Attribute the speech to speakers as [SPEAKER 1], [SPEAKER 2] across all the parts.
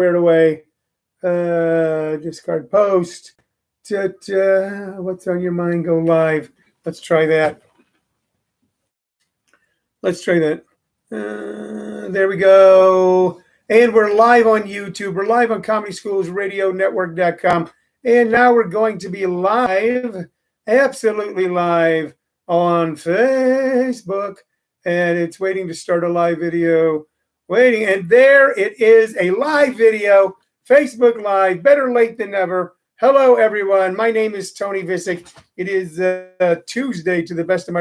[SPEAKER 1] squared away. Discard post. What's on your mind? Go live. Let's try that. There we go. And we're live on YouTube. We're live on ComedySchoolsRadioNetwork.com. And now we're going to be live, absolutely live, on Facebook. And it's waiting to start a live video. Waiting. And there it is, a live video. Facebook Live. Better late than never. Hello, everyone. My name is Tony Vicich. It is Tuesday, to the best of my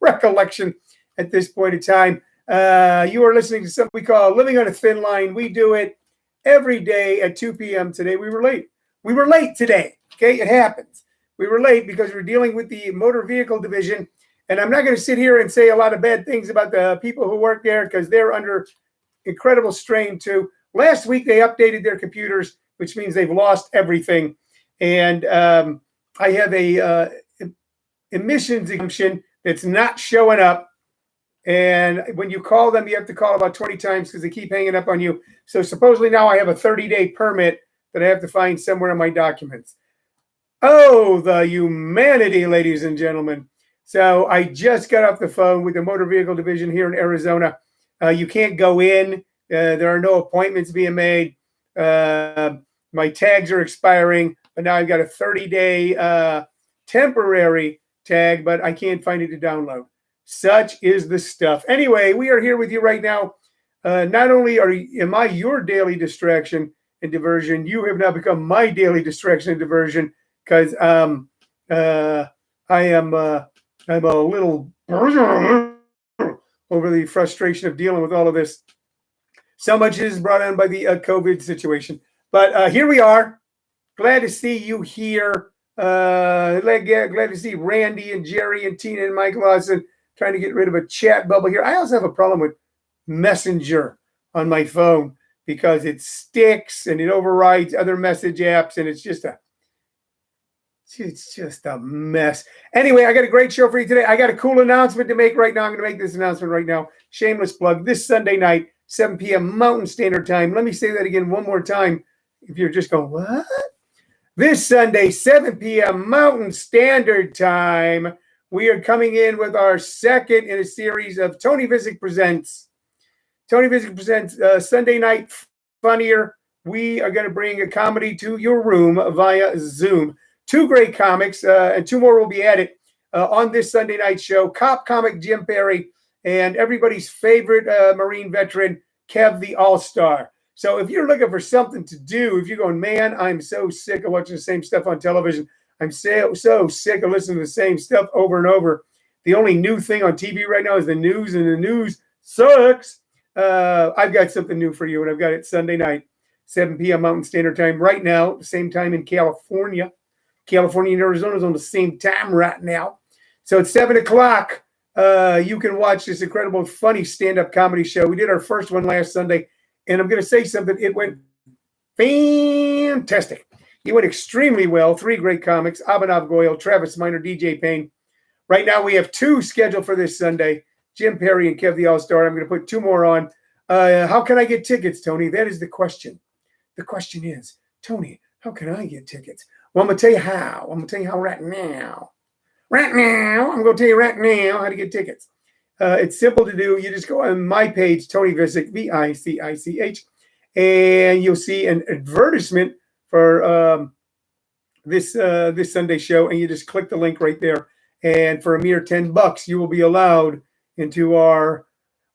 [SPEAKER 1] recollection at this point in time. You are listening to something we call Living on a Thin Line. We do it every day at 2 p.m. today. We were late. We were late today. Okay, it happens. We were late because we're dealing with the motor vehicle division. And I'm not going to sit here and say a lot of bad things about the people who work there because they're under incredible strain too. Last week, they updated their computers, which means they've lost everything. And I have a emissions exemption that's not showing up. And when you call them, you have to call about 20 times because they keep hanging up on you. So supposedly now I have a 30-day permit that I have to find somewhere in my documents. Oh, the humanity, ladies and gentlemen. So I just got off the phone with the Motor Vehicle Division here in Arizona. You can't go in. There are no appointments being made. My tags are expiring, but now I've got a 30-day temporary tag, but I can't find it to download. Such is the stuff. Anyway, we are here with you right now. Not only am I your daily distraction and diversion, you have now become my daily distraction and diversion because I'm a little over the frustration of dealing with all of this. So much is brought on by the COVID situation. But here we are. Glad to see you here. Glad to see Randy and Jerry and Tina and Mike Lawson trying to get rid of a chat bubble here. I also have a problem with Messenger on my phone because it sticks and it overrides other message apps, and it's just a mess. Anyway, I got a great show for you today. I got a cool announcement to make right now. I'm going to make this announcement right now. Shameless plug. This Sunday night, 7 p.m. Mountain Standard Time. Let me say that again one more time. If you're just going, what? This Sunday, 7 p.m. Mountain Standard Time, we are coming in with our second in a series of Tony Vicich Presents. Tony Vicich Presents Sunday Night Funnier. We are going to bring a comedy to your room via Zoom. Two great comics, and two more will be added on this Sunday night show. Cop comic Jim Perry and everybody's favorite Marine veteran, Kev the All-Star. So if you're looking for something to do, if you're going, man, I'm so sick of watching the same stuff on television. I'm so sick of listening to the same stuff over and over. The only new thing on TV right now is the news, and the news sucks. I've got something new for you, and I've got it Sunday night, 7 p.m. Mountain Standard Time right now, the same time in California. California and Arizona is on the same time right now. So it's 7 o'clock. You can watch this incredible, funny stand-up comedy show. We did our first one last Sunday, and I'm going to say something. It went fantastic. It went extremely well. Three great comics, Abhinav Goyal, Travis Minor, DJ Payne. Right now, we have two scheduled for this Sunday, Jim Perry and Kev the All-Star. I'm going to put two more on. How can I get tickets, Tony? That is the question. The question is, Tony, how can I get tickets? Well, I'm going to tell you how. I'm going to tell you how right now. Right now, I'm going to tell you right now how to get tickets. It's simple to do. You just go on my page, Tony Vicich, Vicich, and you'll see an advertisement for this Sunday show, and you just click the link right there. And for a mere $10, you will be allowed into our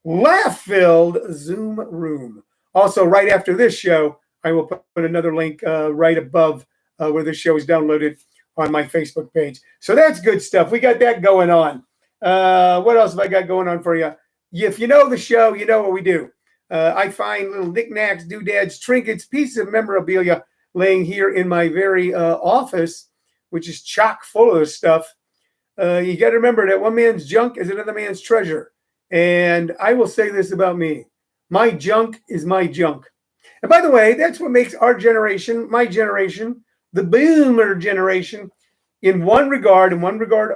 [SPEAKER 1] laugh-filled Zoom room. Also, right after this show, I will put another link right above where this show is downloaded on my Facebook page. So that's good stuff. We got that going on. What else have I got going on for you? If you know the show, you know what we do. I find little knickknacks, doodads, trinkets, pieces of memorabilia laying here in my very office, which is chock full of this stuff. You got to remember that one man's junk is another man's treasure. And I will say this about me. My junk is my junk. And by the way, that's what makes our generation, my generation, the boomer generation, in one regard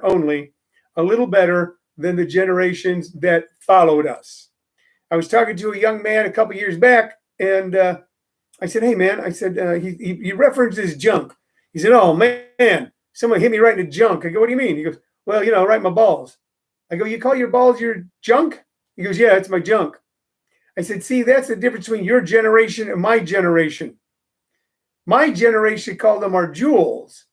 [SPEAKER 1] only, a little better than the generations that followed us. I was talking to a young man a couple years back, and I said, hey, man, I said, he referenced his junk. He said, oh, man, someone hit me right in the junk. I go, what do you mean? He goes, well, right in my balls. I go, you call your balls your junk? He goes, yeah, it's my junk. I said, see, that's the difference between your generation and my generation. My generation called them our jewels.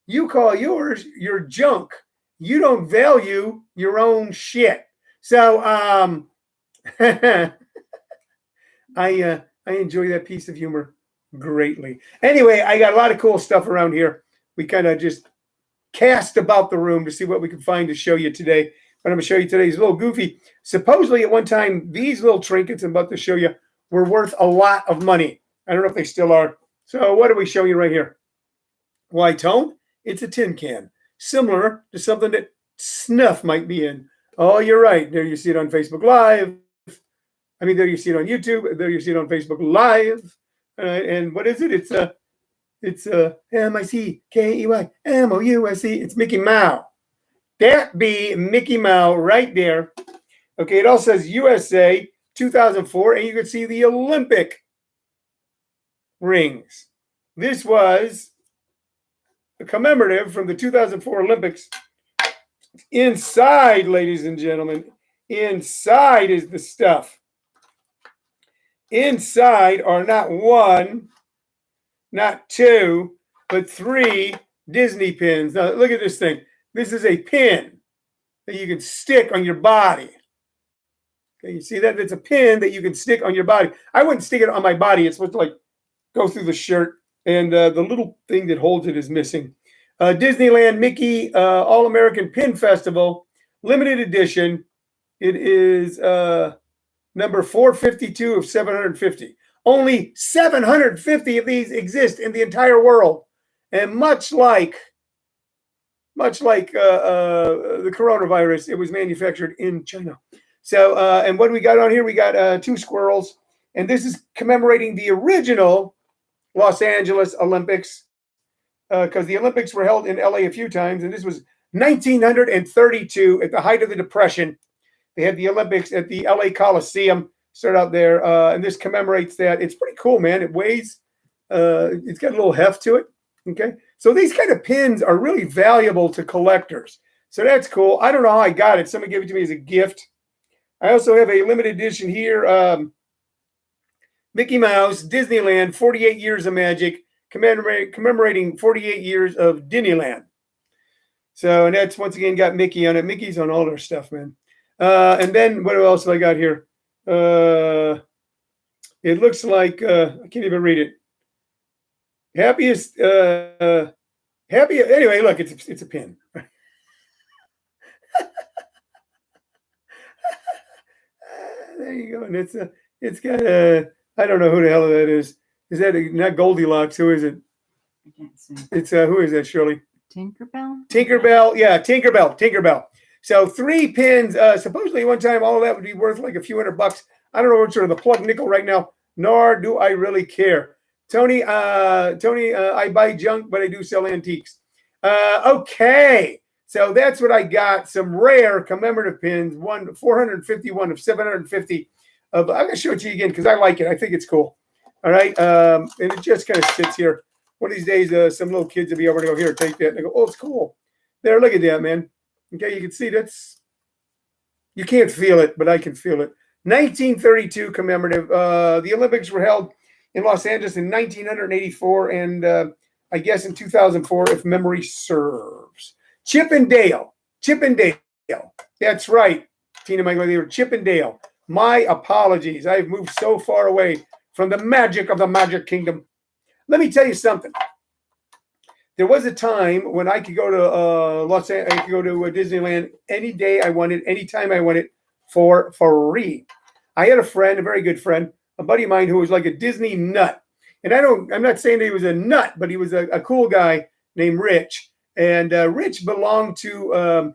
[SPEAKER 1] You call yours your junk. You don't value your own shit. So I enjoy that piece of humor greatly. Anyway, I got a lot of cool stuff around here. We kind of just cast about the room to see what we can find to show you today. What I'm going to show you today is a little goofy. Supposedly at one time, these little trinkets I'm about to show you were worth a lot of money. I don't know if they still are. So what are we showing you right here? Why, Tone? It's a tin can, similar to something that snuff might be in. Oh, you're right. There you see it on Facebook Live. There you see it on YouTube. There you see it on Facebook Live. And what is it? It's M-I-C-K-E-Y-M-O-U-S-E. It's Mickey Mouse. That be Mickey Mouse right there. Okay, it all says USA 2004, and you can see the Olympic rings. This was a commemorative from the 2004 Olympics. Inside, ladies and gentlemen, inside is the stuff. Inside are not one, not two, but 3 Disney pins. Now, look at this thing. This is a pin that you can stick on your body. Okay, you see that? It's a pin that you can stick on your body. I wouldn't stick it on my body. It's supposed to go through the shirt, and the little thing that holds it is missing. Disneyland Mickey All-American Pin Festival, limited edition. It is number 452 of 750. Only 750 of these exist in the entire world. And much like the coronavirus, it was manufactured in China. So, and what we got on here, we got 2 squirrels. And this is commemorating the original Los Angeles Olympics, because the Olympics were held in LA a few times. And this was 1932 at the height of the Depression. They had the Olympics at the LA Coliseum. Start out there, and this commemorates that. It's pretty cool, man. It weighs, it's got a little heft to it. Okay, so these kind of pins are really valuable to collectors. So that's cool. I don't know how I got it. Someone gave it to me as a gift. I also have a limited edition here. Mickey Mouse, Disneyland, 48 Years of Magic, commemorating 48 years of Disneyland. So, and that's once again got Mickey on it. Mickey's on all their stuff, man. And then what else have I got here? It looks like I can't even read it. Happy. Anyway, look, it's a pin. There you go, and it's got a, I don't know who the hell that is. Is that not Goldilocks? Who is it?
[SPEAKER 2] I can't see.
[SPEAKER 1] It's who is that, Shirley?
[SPEAKER 2] Tinkerbell.
[SPEAKER 1] Tinkerbell, yeah, Tinkerbell. So 3 pins. Supposedly one time all of that would be worth like a few $100. I don't know which are the plug nickel right now, nor do I really care. Tony, I buy junk, but I do sell antiques. Okay, so that's what I got. Some rare commemorative pins. 451 of 750. I'm going to show it to you again because I like it. I think it's cool. All right, and it just kind of sits here. One of these days, some little kids will be able to go, here, take that. And they go, oh, it's cool. There, look at that, man. Okay, you can see that's, you can't feel it, but I can feel it. 1932 commemorative. The Olympics were held in Los Angeles in 1984, and I guess in 2004, if memory serves. Chip and Dale. That's right, Tina Michael. They were Chip and Dale. My apologies. I've moved so far away from the magic of the Magic Kingdom. Let me tell you something. There was a time when I could go to I could go to Disneyland any day I wanted, anytime I wanted, for free. I had a friend, a very good friend, a buddy of mine who was like a Disney nut. And I'm not saying that he was a nut, but he was a cool guy named Rich. And Rich belonged to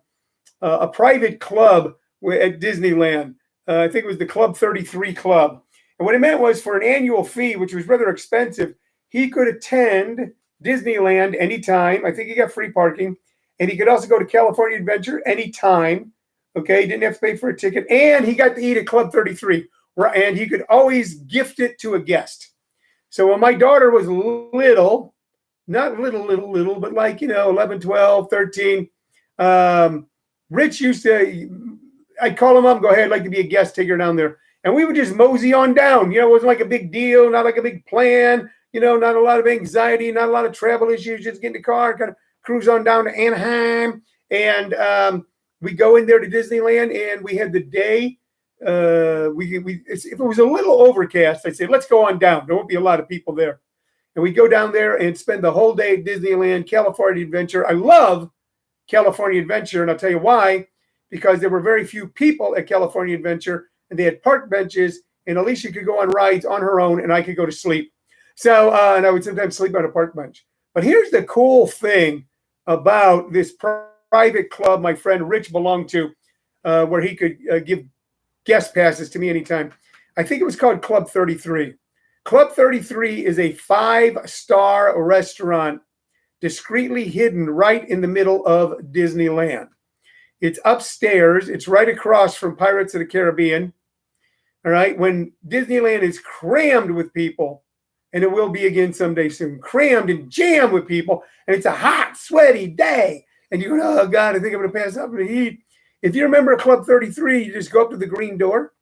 [SPEAKER 1] a private club at Disneyland. I think it was the Club 33 Club. And what it meant was for an annual fee, which was rather expensive, he could attend Disneyland anytime. I think he got free parking. And he could also go to California Adventure anytime. Okay, he didn't have to pay for a ticket. And he got to eat at Club 33. And he could always gift it to a guest. So when my daughter was little, not little, but like, 11, 12, 13, Rich used to, I'd call him up, go ahead, I'd like to be a guest, take her down there. And we would just mosey on down. It wasn't like a big deal, not like a big plan, not a lot of anxiety, not a lot of travel issues, just get in the car, kind of cruise on down to Anaheim. And we go in there to Disneyland, and we had the day. If it was a little overcast, I'd say, let's go on down. There won't be a lot of people there. And we go down there and spend the whole day at Disneyland, California Adventure. I love California Adventure, and I'll tell you why. Because there were very few people at California Adventure, and they had park benches, and Alicia could go on rides on her own, and I could go to sleep. So, and I would sometimes sleep on a park bench. But here's the cool thing about this private club my friend Rich belonged to, where he could give guest passes to me anytime. I think it was called Club 33. Club 33 is a 5-star restaurant discreetly hidden right in the middle of Disneyland. It's upstairs. It's right across from Pirates of the Caribbean. All right. When Disneyland is crammed with people, and it will be again someday soon, crammed and jammed with people, and it's a hot, sweaty day, and you're going, oh, God, I think I'm going to pass out from the heat. If you remember Club 33, you just go up to the green door.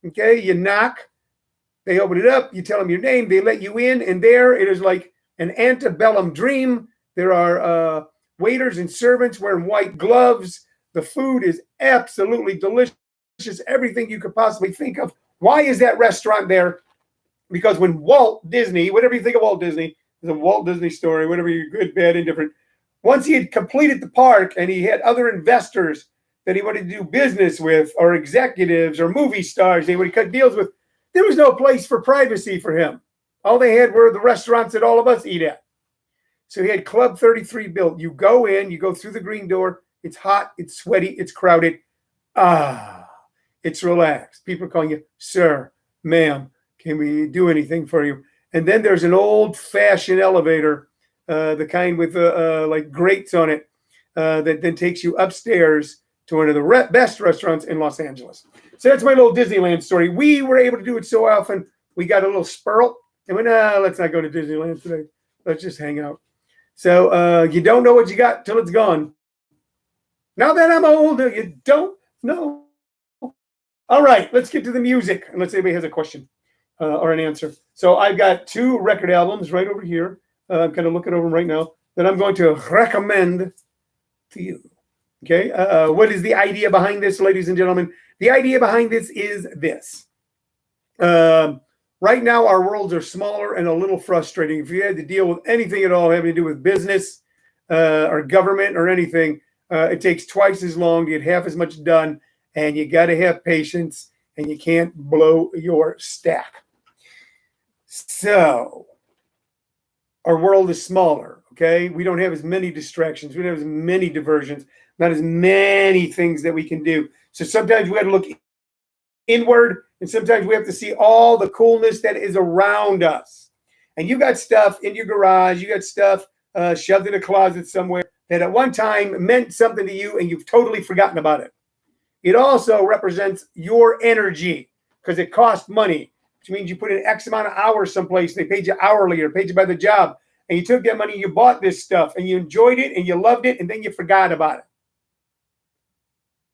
[SPEAKER 1] Okay. You knock. They open it up. You tell them your name. They let you in, and there it is like an antebellum dream. There are waiters and servants wearing white gloves. The food is absolutely delicious, everything you could possibly think of. Why is that restaurant there? Because when Walt Disney, whatever you think of Walt Disney, it's a Walt Disney story, whatever you're good, bad, indifferent. Once he had completed the park and he had other investors that he wanted to do business with, or executives or movie stars they would cut deals with, there was no place for privacy for him. All they had were the restaurants that all of us eat at. So he had Club 33 built. You go in, you go through the green door. It's hot, it's sweaty, it's crowded. It's relaxed. People are calling you, sir, ma'am, can we do anything for you? And then there's an old-fashioned elevator, the kind with like grates on it, that then takes you upstairs to one of the best restaurants in Los Angeles. So that's my little Disneyland story. We were able to do it so often, we got a little spurl, and went, let's not go to Disneyland today. Let's just hang out. So you don't know what you got till it's gone. Now that I'm older, you don't know. All right, let's get to the music, unless anybody has a question or an answer. So I've got 2 record albums right over here. I'm kind of looking over them right now that I'm going to recommend to you. Okay, what is the idea behind this, ladies and gentlemen? The idea behind this is this. Right now, our worlds are smaller and a little frustrating. If you had to deal with anything at all having to do with business or government or anything, it takes twice as long to get half as much done, and you got to have patience, and you can't blow your stack. So our world is smaller, okay? We don't have as many distractions. We don't have as many diversions, not as many things that we can do. So sometimes we got to look inward, and sometimes we have to see all the coolness that is around us. And you got stuff in your garage, you got stuff shoved in a closet somewhere that at one time meant something to you, and you've totally forgotten about it. It also represents your energy because it costs money, which means you put in X amount of hours someplace, and they paid you hourly or paid you by the job, and you took that money, you bought this stuff, and you enjoyed it, and you loved it, and then you forgot about it.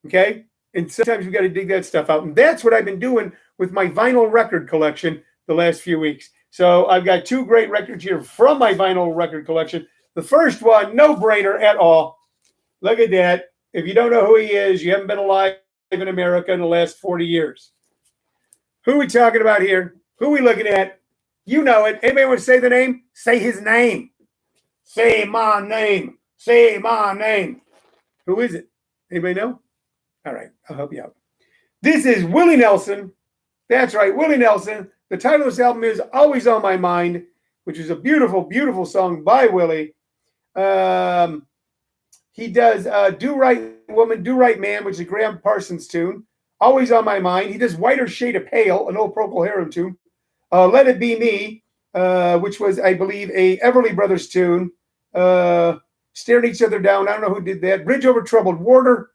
[SPEAKER 1] Okay? And sometimes we got to dig that stuff out. And that's what I've been doing with my vinyl record collection the last few weeks. So I've got 2 great records here from my vinyl record collection. The first one, no brainer at all. Look at that. If you don't know who he is, you haven't been alive in America in the last 40 years. Who are we talking about here? Who are we looking at? You know it. Anybody want to say the name? Say his name. Say my name. Say my name. Who is it? Anybody know? All right, I'll help you out. This is Willie Nelson. That's right, Willie Nelson. The title of this album is Always on My Mind, which is a beautiful, beautiful song by Willie. He does Do Right Woman, Do Right Man, which is a Graham Parsons tune. Always on My Mind. He does Whiter Shade of Pale, an old Procol Harum tune. Let It Be Me, which was, I believe, a Everly Brothers tune. Staring Each Other Down. I don't know who did that. Bridge Over Troubled Water.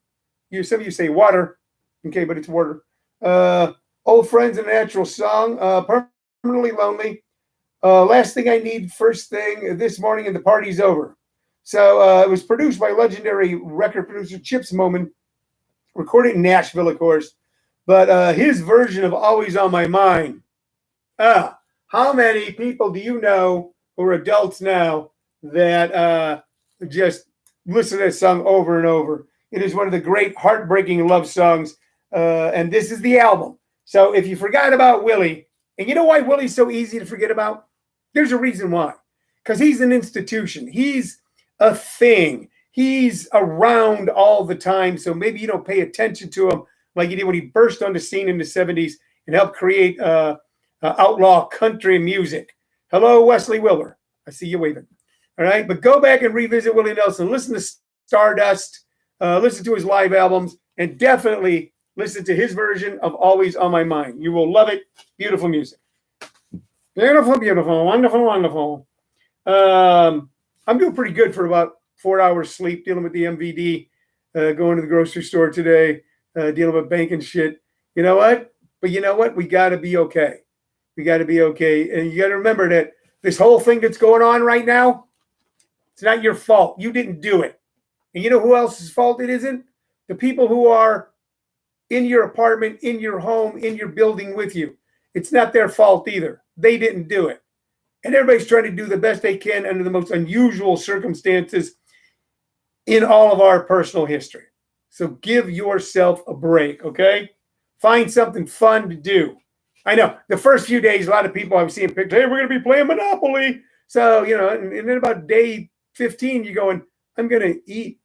[SPEAKER 1] Some of you say water. Okay, but it's water. Old Friends, a Natural Song. Permanently Lonely. Last thing I need, first thing this morning, and the party's over. So it was produced by legendary record producer Chips Moman, recorded in Nashville, of course. But his version of Always on My Mind. How many people do you know who are adults now that just listen to this song over and over? It is one of the great heartbreaking love songs, and this is the album. So if you forgot about Willie, and you know why Willie's so easy to forget about? There's a reason why. Because he's an institution. He's a thing. He's around all the time, so maybe you don't pay attention to him like you did when he burst on the scene in the 70s and helped create outlaw country music. Hello, Wesley Wilbur. I see you waving. All right, but go back and revisit Willie Nelson. Listen to Stardust. Listen to his live albums, and definitely listen to his version of Always on My Mind. You will love it. Beautiful music. Beautiful, beautiful, wonderful, wonderful. I'm doing pretty good for about 4 hours sleep, dealing with the MVD, going to the grocery store today, dealing with banking shit. You know what? But you know what? We got to be okay. We got to be okay. And you got to remember that this whole thing that's going on right now, it's not your fault. You didn't do it. And you know who else's fault it isn't? The people who are in your apartment, in your home, in your building with you. It's not their fault either. They didn't do it. And everybody's trying to do the best they can under the most unusual circumstances in all of our personal history. So give yourself a break, okay? Find something fun to do. I know the first few days, a lot of people I was seeing pictures, hey, we're going to be playing Monopoly. So, you know, and then about day 15, you're going, I'm going to eat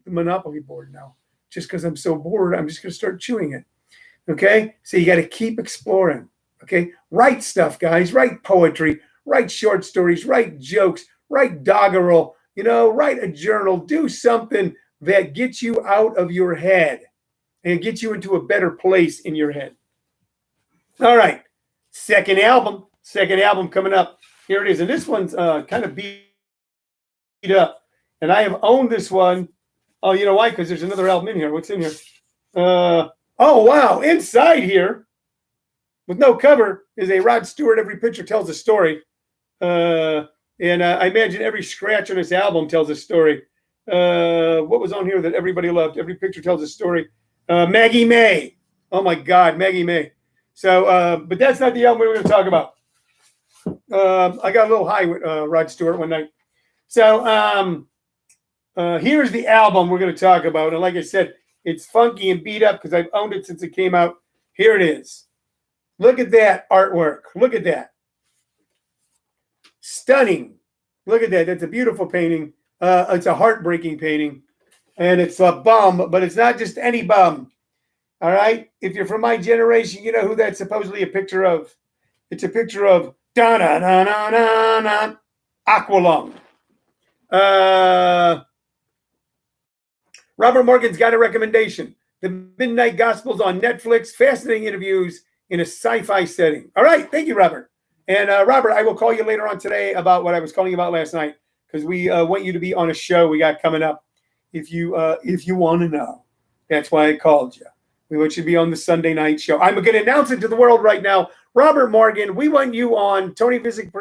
[SPEAKER 1] the Monopoly board now. Just because I'm so bored, I'm just going to start chewing it. Okay? So you got to keep exploring. Okay? Write stuff, guys. Write poetry. Write short stories. Write jokes. Write doggerel. You know, write a journal. Do something that gets you out of your head and gets you into a better place in your head. All right. Second album coming up. Here it is. And this one's kind of beat up. And I have owned this one. Oh, you know why? Because there's another album in here. What's in here? Oh, wow. Inside here, with no cover, is a Rod Stewart, Every Picture Tells a Story. And I imagine every scratch on this album tells a story. What was on here that everybody loved? Every Picture Tells a Story. Maggie May. Oh, my God, Maggie May. So, but that's not the album we were going to talk about. I got a little high with Rod Stewart one night. So, here's the album we're going to talk about. And like I said, it's funky and beat up because I've owned it since it came out. Here it is. Look at that artwork. Look at that. Stunning. Look at that. That's a beautiful painting. It's a heartbreaking painting. And it's a bum, but it's not just any bum. All right? If you're from my generation, you know who that's supposedly a picture of. It's a picture of Aqualung. Robert Morgan's got a recommendation. The Midnight Gospel's on Netflix. Fascinating interviews in a sci-fi setting. All right. Thank you, Robert. And Robert, I will call you later on today about what I was calling you about last night because we want you to be on a show we got coming up. If you want to know, that's why I called you. We want you to be on the Sunday night show. I'm going to announce it to the world right now. Robert Morgan, we want you on Tony Vicich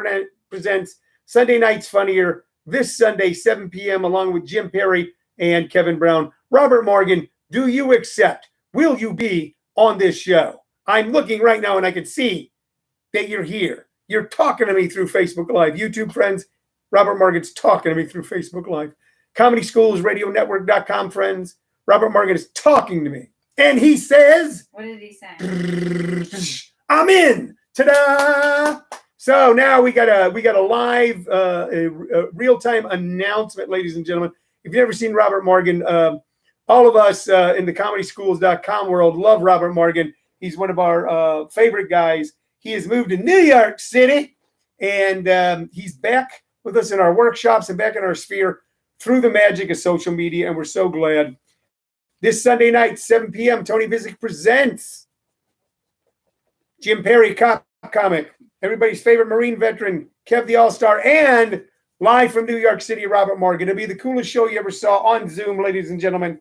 [SPEAKER 1] Presents Sunday Nights Funnier this Sunday, 7 p.m., along with Jim Perry and Kevin Brown. Robert Morgan, do you accept? Will you be on this show? I'm looking right now and I can see that you're here. You're talking to me through Facebook Live. YouTube friends, Robert Morgan's talking to me through Facebook Live. Comedy Schools, RadioNetwork.com friends, Robert Morgan is talking to me. And he says,
[SPEAKER 2] what did he say?
[SPEAKER 1] I'm in. Ta-da! So now we got a live, a real-time announcement, ladies and gentlemen. If you've never seen Robert Morgan, all of us in the ComedySchools.com world love Robert Morgan. He's one of our favorite guys. He has moved to New York City, and he's back with us in our workshops and back in our sphere through the magic of social media, and we're so glad. This Sunday night, 7 p.m., Tony Vicich presents Jim Perry Cop Comic, everybody's favorite Marine veteran, Kev the All-Star, and live from New York City, Robert Morgan. It'll be the coolest show you ever saw on Zoom, ladies and gentlemen.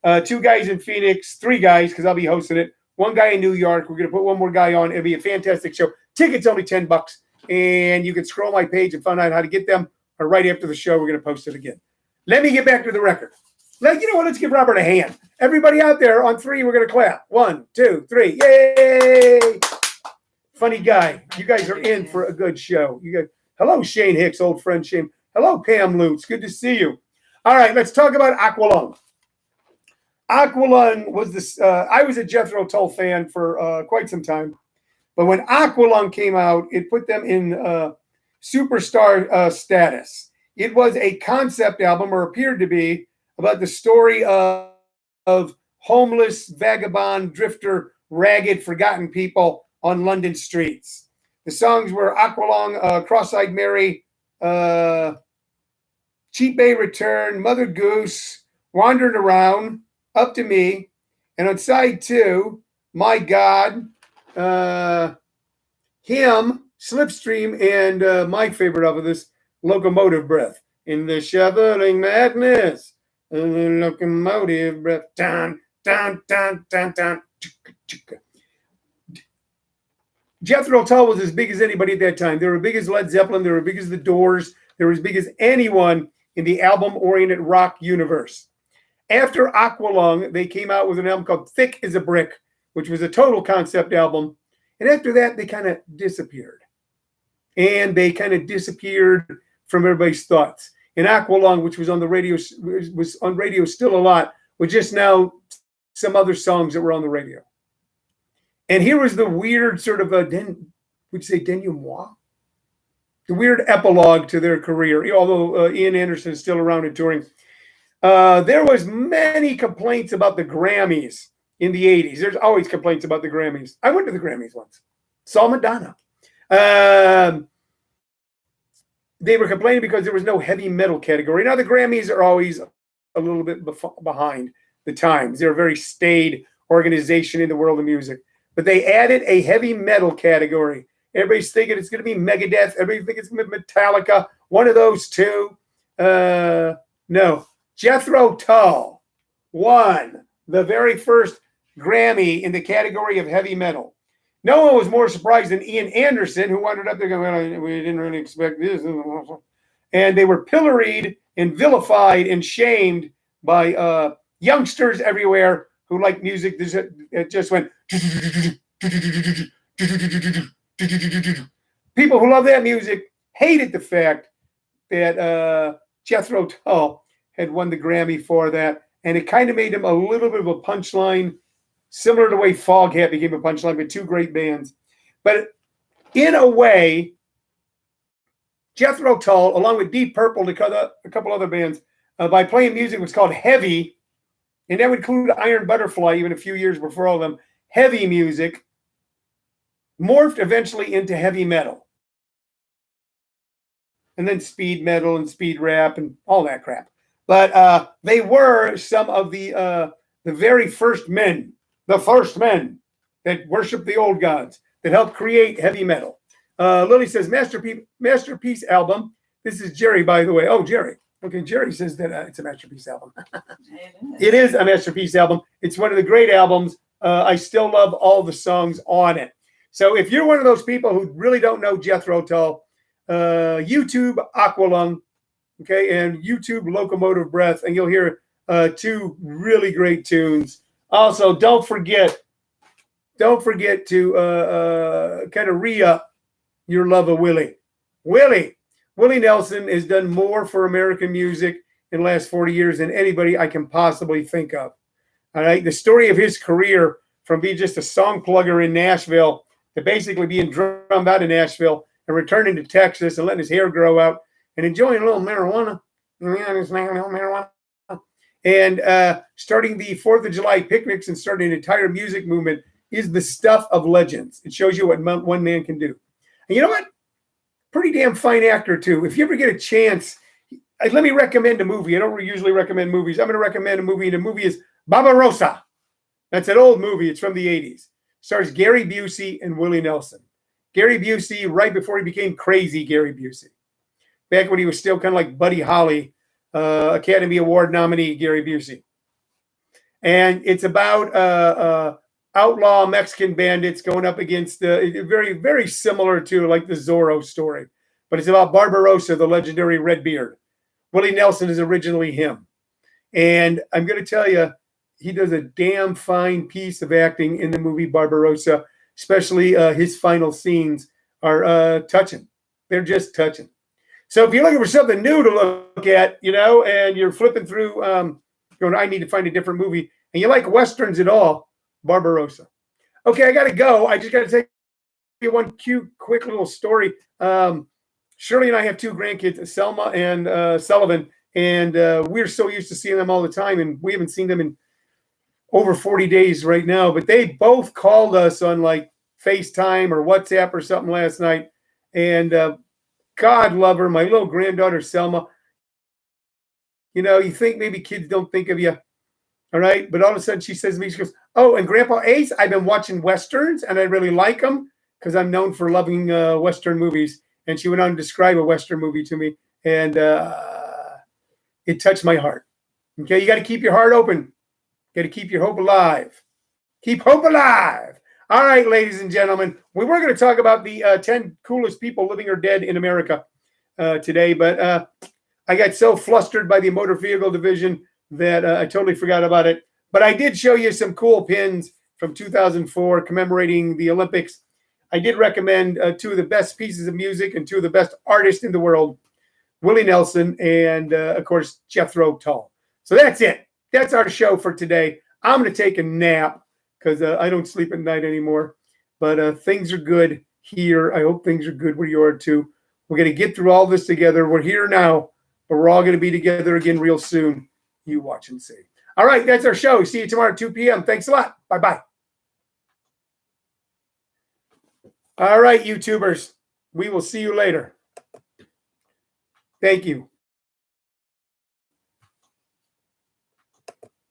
[SPEAKER 1] 2 guys in Phoenix, 3 guys, because I'll be hosting it. 1 guy in New York. We're going to put 1 more guy on. It'll be a fantastic show. Tickets only $10. and you can scroll my page and find out how to get them. Or right after the show, we're going to post it again. Let me get back to the record. You know what? Let's give Robert a hand. Everybody out there on 3, we're going to clap. 1, 2, 3. Yay! Funny guy. You guys are in for a good show. You guys. Hello, Shane Hicks, old friend Shane. Hello, Pam Lutz. Good to see you. All right, let's talk about Aqualung. Aqualung was this. I was a Jethro Tull fan for quite some time, but when Aqualung came out, it put them in superstar status. It was a concept album, or appeared to be, about the story of homeless, vagabond, drifter, ragged, forgotten people on London streets. The songs were Aqualung, Cross-Eyed Mary, Cheap Bay Return, Mother Goose, Wandering Around, Up to Me, and on side 2, My God, Him, Slipstream, and my favorite of this, Locomotive Breath. In the shoveling madness, locomotive breath. Dun, dun, dun, dun, dun. Jethro Tull was as big as anybody at that time. They were big as Led Zeppelin. They were big as the Doors. They were as big as anyone in the album-oriented rock universe. After Aqualung, they came out with an album called Thick as a Brick, which was a total concept album. And after that, they kind of disappeared. And they kind of disappeared from everybody's thoughts. And Aqualung, which was on the radio, was on radio still a lot, was just now some other songs that were on the radio. And here was the weird sort of would you say denouement? The weird epilogue to their career, although Ian Anderson is still around and touring. There was many complaints about the Grammys in the 80s. There's always complaints about the Grammys. I went to the Grammys once. Saw Madonna. They were complaining because there was no heavy metal category. Now, the Grammys are always a little bit behind the times. They're a very staid organization in the world of music. But they added a heavy metal category. Everybody's thinking it's going to be Megadeth. Everybody thinks it's going to be Metallica. One of those two. No. Jethro Tull won the very first Grammy in the category of heavy metal. No one was more surprised than Ian Anderson, who wandered up there going, well, we didn't really expect this. And they were pilloried and vilified and shamed by youngsters everywhere who like music. It just went. People who love that music hated the fact that Jethro Tull had won the Grammy for that. And it kind of made him a little bit of a punchline, similar to the way Foghat became a punchline with two great bands. But in a way, Jethro Tull, along with Deep Purple and a couple other bands, by playing music was called heavy, and that would include Iron Butterfly even a few years before all of them, heavy music, morphed eventually into heavy metal. And then speed metal and speed rap and all that crap. But they were some of the very first men, the first men that worshiped the old gods, that helped create heavy metal. Lily says, Masterpiece album. This is Jerry, by the way. Oh, Jerry. Okay, Jerry says that it's a masterpiece album. It is a masterpiece album. It's one of the great albums. I still love all the songs on it. So if you're one of those people who really don't know Jethro Tull, YouTube Aqualung, okay, and YouTube Locomotive Breath, and you'll hear two really great tunes. Also, don't forget to kind of re-up your love of Willie. Willie Nelson has done more for American music in the last 40 years than anybody I can possibly think of. All right, the story of his career from being just a song plugger in Nashville to basically being drummed out of Nashville and returning to Texas and letting his hair grow out and enjoying a little marijuana. And starting the 4th of July picnics and starting an entire music movement is the stuff of legends. It shows you what one man can do. And you know what? Pretty damn fine actor, too. If you ever get a chance, let me recommend a movie. I don't usually recommend movies. I'm going to recommend a movie. And the movie is Barbarossa. That's an old movie. It's from the 80s. Stars Gary Busey and Willie Nelson. Gary Busey, right before he became crazy Gary Busey. Back when he was still kind of like Buddy Holly, Academy Award nominee Gary Busey. And it's about outlaw Mexican bandits going up against very, very similar to like the Zorro story, but it's about Barbarossa, the legendary Redbeard. Willie Nelson is originally him. And I'm going to tell you, he does a damn fine piece of acting in the movie Barbarossa, especially his final scenes are touching. They're just touching. So if you're looking for something new to look at, and you're flipping through, going, I need to find a different movie, and you like Westerns at all, Barbarossa. Okay, I got to go. I just got to tell you one cute, quick little story. Shirley and I have two grandkids, Selma and Sullivan, and we're so used to seeing them all the time, and we haven't seen them in over 40 days right now. But they both called us on like FaceTime or WhatsApp or something last night, and God love her, my little granddaughter Selma. You think maybe kids don't think of you, all right? But all of a sudden she says to me, she goes, oh, and Grandpa Ace, I've been watching Westerns, and I really like them because I'm known for loving Western movies. And she went on to describe a Western movie to me, and it touched my heart. Okay, you got to keep your heart open. Got to keep your hope alive. Keep hope alive. All right, ladies and gentlemen, we were going to talk about the 10 coolest people living or dead in America today, but I got so flustered by the motor vehicle division that I totally forgot about it. But I did show you some cool pins from 2004 commemorating the Olympics. I did recommend two of the best pieces of music and two of the best artists in the world, Willie Nelson and, of course, Jethro Tull. So that's it. That's our show for today. I'm going to take a nap because I don't sleep at night anymore. But things are good here. I hope things are good where you are too. We're going to get through all this together. We're here now, but we're all going to be together again real soon. You watch and see. All right, that's our show. See you tomorrow at 2 p.m. Thanks a lot. Bye-bye. All right, YouTubers. We will see you later. Thank you.